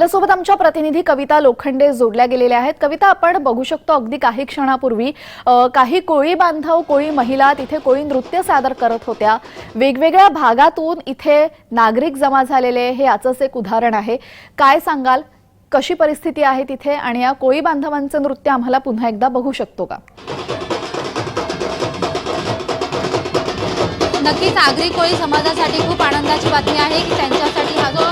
आपल्यासोबत आमच्या प्रतिनिधी कविता लोखंडे जोडल्या गेलेल्या आहेत। कविता, आपण बघू शकतो अगदी काही क्षणापूर्वी काही कोळी बांधव, कोळी महिला तिथे कोळी नृत्य सादर करत होत्या। वेगवेगळ्या भागातून इथे नागरिक जमा झालेले हे याचंच एक उदाहरण आहे। काय सांगाल, कशी परिस्थिती आहे तिथे आणि या कोळी बांधवांचं नृत्य आम्हाला पुन्हा एकदा बघू शकतो का? नक्कीच आगरी कोळी समाजासाठी खूप आनंदाची बातमी आहे की त्यांच्यासाठी हा जो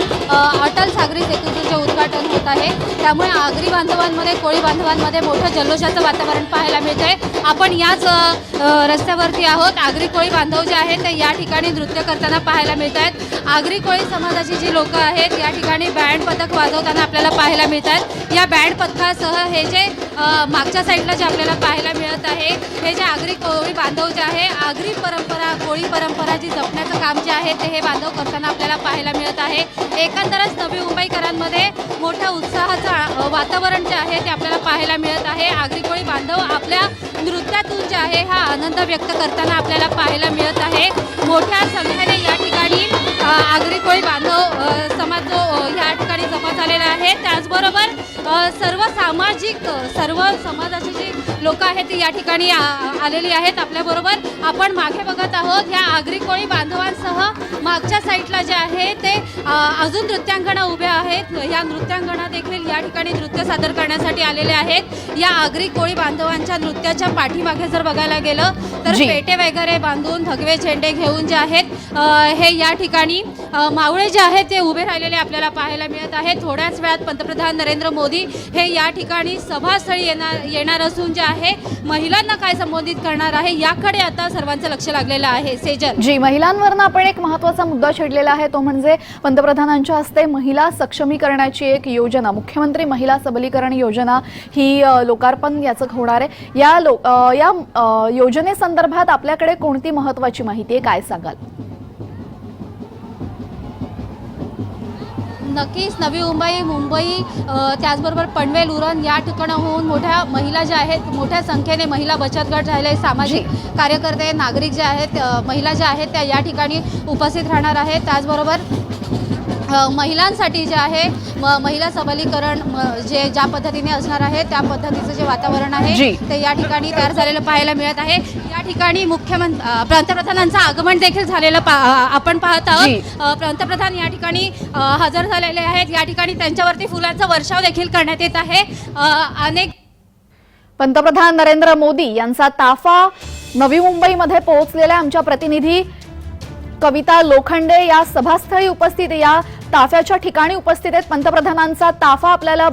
अटल सागरी सेतूचे उद्घाटन होत आहे, त्यामुळे आगरी बांधवांमध्ये कोळी बांधवांमध्ये मोठं जल्लोषाचं वातावरण पाहायला मिळतंय। आपण याच रस्त्यावरती आहोत। आगरी कोळी बांधव जे आहेत ते या ठिकाणी नृत्य करताना पाहायला मिळत आहेत। आगरी कोळी समाजाची जी लोक आहेत या ठिकाणी बँड पथक वाजवताना आपल्याला पाहायला मिळत आहेत। या बँड पथकासह हे जे मागच्या साईडला जे आपल्याला पाहायला मिळत आहे, हे जे आगरी कोळी बांधव जे आहे, आगरी परंपरा कोळी परंपरा जी जपण्याचं काम जे आहे ते हे बांधव करताना आपल्याला पाहायला मिळत आहे। एकंदरच नवी मुंबईकरांमध्ये मोठ्या उत्साहाचं वातावरण जे आहे ते आपल्याला पाहायला मिळत आहे। आगरी कोळी बांधव आपल्या नृत्यातून जे आहे हा आनंद व्यक्त करताना आपल्याला पाहायला मिळत आहे। मोठ्या संख्येने या ठिकाणी आगरी कोळी बांधव समाज जो या ठिकाणी जमा झालेला आहे, त्याचबरोबर सर्व सामाजिक सर्व समाजाची जी लोक आहेत ती या ठिकाणी आलेली आहेत। आपल्याबरोबर आपण मागे बघत आहोत, ह्या आगरी कोळी बांधवांसह मागच्या साईडला जे आहे ते अजून नृत्यांगणा उभ्या आहेत। या नृत्यांगणा देखील या ठिकाणी नृत्य सादर करण्यासाठी आलेले आहेत। या आगरी कोळी बांधवांच्या नृत्याच्या पाठीमागे जर बघायला गेलं तर पेटे वगैरे बांधून भगवे झेंडे घेऊन जे आहेत हे या ठिकाणी मावळे जे आहेत ते उभे राहिलेले आपल्याला पाहायला मिळत आहे। थोड्याच वेळात पंतप्रधान नरेंद्र मोदी हे या ठिकाणी सभास्थळी येणार असून जे आहे महिलांना काय संबोधित करणार आहे याकडे आता सर्वांचं लक्ष लागलेलं आहे। सेजल जी, महिलांवरनं आपण एक महत्त्वाचा मुद्दा छेडलेला आहे, तो म्हणजे पंतप्रधानांच्या हस्ते महिला सक्षमीकरणाची एक योजना, मुख्यमंत्री महिला सबलीकरण योजना ही लोकार्पण याचं होणार आहे। या योजनेसंदर्भात आपल्याकडे कोणती महत्त्वाची माहिती आहे, काय सांगाल? नक्कीच नवी मुंबई त्याचबरोबर पनवेल उरण या ठिकाणाहून मोठ्या महिला ज्या आहेत, मोठ्या संख्येने महिला बचत गट झाले, सामाजिक कार्यकर्ते, नागरिक जे आहेत, महिला ज्या आहेत त्या या ठिकाणी उपस्थित राहणार आहेत। त्याचबरोबर महिलांसाठी जे आहे महिला सबलीकरण जे ज्या पद्धतीने असणार आहे त्या पद्धतीचं जे वातावरण आहे ते या ठिकाणी तयार झालेलं पाहायला मिळत आहे। या ठिकाणी पंतप्रधानांचं आगमन देखील झालेलं आपण पाहत आहोत। पंतप्रधान या ठिकाणी हजर झालेले आहेत। या ठिकाणी त्यांच्यावरती फुलांचा वर्षाव देखील करण्यात येत आहे। अनेक पंतप्रधान नरेंद्र मोदी यांचा ताफा नवी मुंबईमध्ये पोहोचलेला आहे। आमच्या प्रतिनिधी कविता लोखंडे या सभास्थळी उपस्थित, या ताफ्याच्या ठिकाणी उपस्थित आहेत। पंतप्रधानांचा ताफा आपल्याला